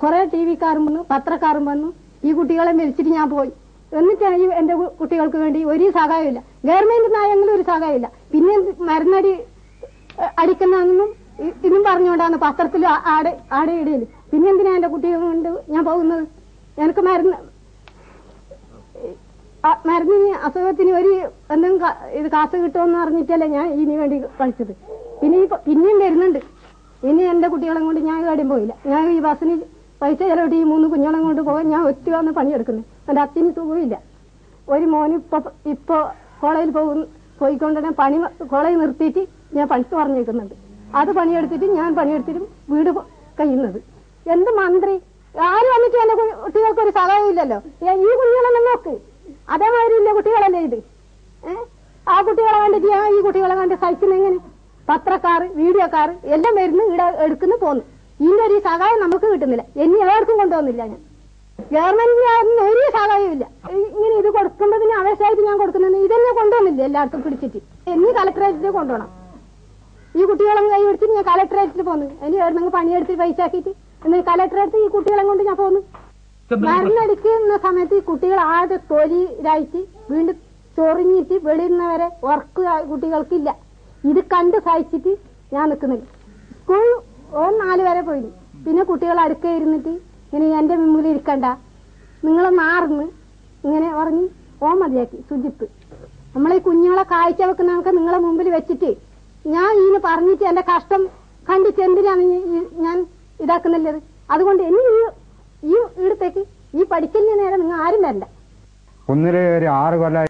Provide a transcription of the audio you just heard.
കുറെ ടിവിക്കാരും വന്നു, പത്രക്കാരും വന്നു. ഈ കുട്ടികളെ മരിച്ചിട്ട് ഞാൻ പോയി. എന്നിട്ട് എന്റെ കുട്ടികൾക്ക് വേണ്ടി ഒരു സഹായമില്ല. ഗവൺമെന്റ് നായെങ്കിലും ഒരു സഹായമില്ല. പിന്നെ മരുന്നടി അടിക്കുന്നതെന്നും ഇതും പറഞ്ഞുകൊണ്ടാണ് പത്രത്തിൽ ആടെ ഇടയിൽ. പിന്നെ എന്തിനാ എന്റെ കുട്ടികൾ കൊണ്ട് ഞാൻ പോകുന്നത്? എനിക്ക് മരുന്നിന് അസുഖത്തിന് ഒരു എന്തെങ്കിലും ഇത് കാശ് കിട്ടുമെന്ന് പറഞ്ഞിട്ടല്ലേ ഞാൻ ഇതിന് വേണ്ടി കളിച്ചത്. പിന്നെയും വരുന്നുണ്ട്. ഇനി എന്റെ കുട്ടികളെ കൊണ്ട് ഞാൻ എവിടെയും പോയില്ല. ഞാൻ ഈ ബസ്സിന് പൈസ ചെലവിട്ട് ഈ 3 കുഞ്ഞോളം കൊണ്ട് പോകാൻ ഞാൻ ഒറ്റ വന്ന് പണിയെടുക്കുന്നു. എന്റെ അച്ഛന് സുഖമില്ല. ഒരു മോന് ഇപ്പൊ കോളേജിൽ പോയിക്കൊണ്ടുതന്നെ കോളേജ് നിർത്തിയിട്ട് ഞാൻ പണിക്ക് പറഞ്ഞേക്കുന്നുണ്ട്. അത് പണിയെടുത്തിട്ടും വീട് കഴിയുന്നത്. എന്ത് മന്ത്രി ആരും വന്നിട്ട് എന്റെ കുട്ടികൾക്ക് ഒരു സഹായം ഇല്ലല്ലോ. ഈ കുഞ്ഞുങ്ങളെല്ലാം നോക്ക്, അതേമാതിരി ഇല്ല കുട്ടികളല്ലേ ഇത്. ആ കുട്ടികളെ കണ്ടിട്ട് ഞാൻ ഈ കുട്ടികളെ കണ്ട് സഹിക്കുന്ന എങ്ങനെ? പത്രക്കാർ, വീഡിയോക്കാർ എല്ലാം വരുന്നു, ഇവിടെ എടുക്കുന്നു, പോന്നു. ഇതിന്റെ ഒരു സഹായം നമുക്ക് കിട്ടുന്നില്ല. എന്നെ എല്ലാവർക്കും കൊണ്ടുവന്നില്ല. ഞാൻ ഗവൺമെന്റിന് ഒരു സഹായവും ഇല്ല. ഇങ്ങനെ ഇത് കൊടുക്കുമ്പോഴത്തിന് അപേക്ഷയായിട്ട് ഞാൻ കൊടുക്കുന്നത് ഇതെന്നെ കൊണ്ടുവന്നില്ല. എല്ലായിടത്തും പിടിച്ചിട്ട് എന്നീ കളക്ടറേറ്റിൽ കൊണ്ടുപോകണം. ഈ കുട്ടികളെ കൈ പിടിച്ചിട്ട് ഞാൻ കളക്ടറേറ്റിൽ പോന്നു. അതിന് എവിടെന്നെങ്കിൽ പണിയെടുത്ത് പൈസ ആക്കിയിട്ട് എന്നാൽ കളക്ടറേറ്റ് ഈ കുട്ടികളെ കൊണ്ട് ഞാൻ പോന്നു. മരുന്നടിക്കുന്ന സമയത്ത് ഈ കുട്ടികൾ ആദ്യ തൊലിരായിട്ട് വീണ്ടും ചൊറിഞ്ഞിട്ട് വെളിയുന്നവരെ ഉറക്ക് കുട്ടികൾക്കില്ല. ഇത് കണ്ട് സഹിച്ചിട്ട് ഞാൻ നിൽക്കുന്നില്ല. സ്കൂൾ 4 വരെ പോയി. പിന്നെ കുട്ടികൾ അടുക്ക ഇരുന്നിട്ട് ഇങ്ങനെ എന്റെ മുമ്പിൽ ഇരിക്കണ്ട, നിങ്ങളെ മാറുന്ന് ഇങ്ങനെ പറഞ്ഞ് മതിയാക്കി. ശുചിപ്പ് നമ്മളെ ഈ കുഞ്ഞുങ്ങളെ കാഴ്ച വെക്കുന്നവർക്ക് നിങ്ങളെ മുമ്പിൽ വെച്ചിട്ട് ഞാൻ ഇതിന് പറഞ്ഞിട്ട് എന്റെ കഷ്ടം കണ്ടിട്ട് എന്തിനാണ് ഞാൻ ഇതാക്കുന്നില്ലത്? അതുകൊണ്ട് ഈ ഇടത്തേക്ക് ഈ പഠിക്കലിന് നേരെ നിങ്ങൾ ആരും വരണ്ട. 6 കൊല്ലം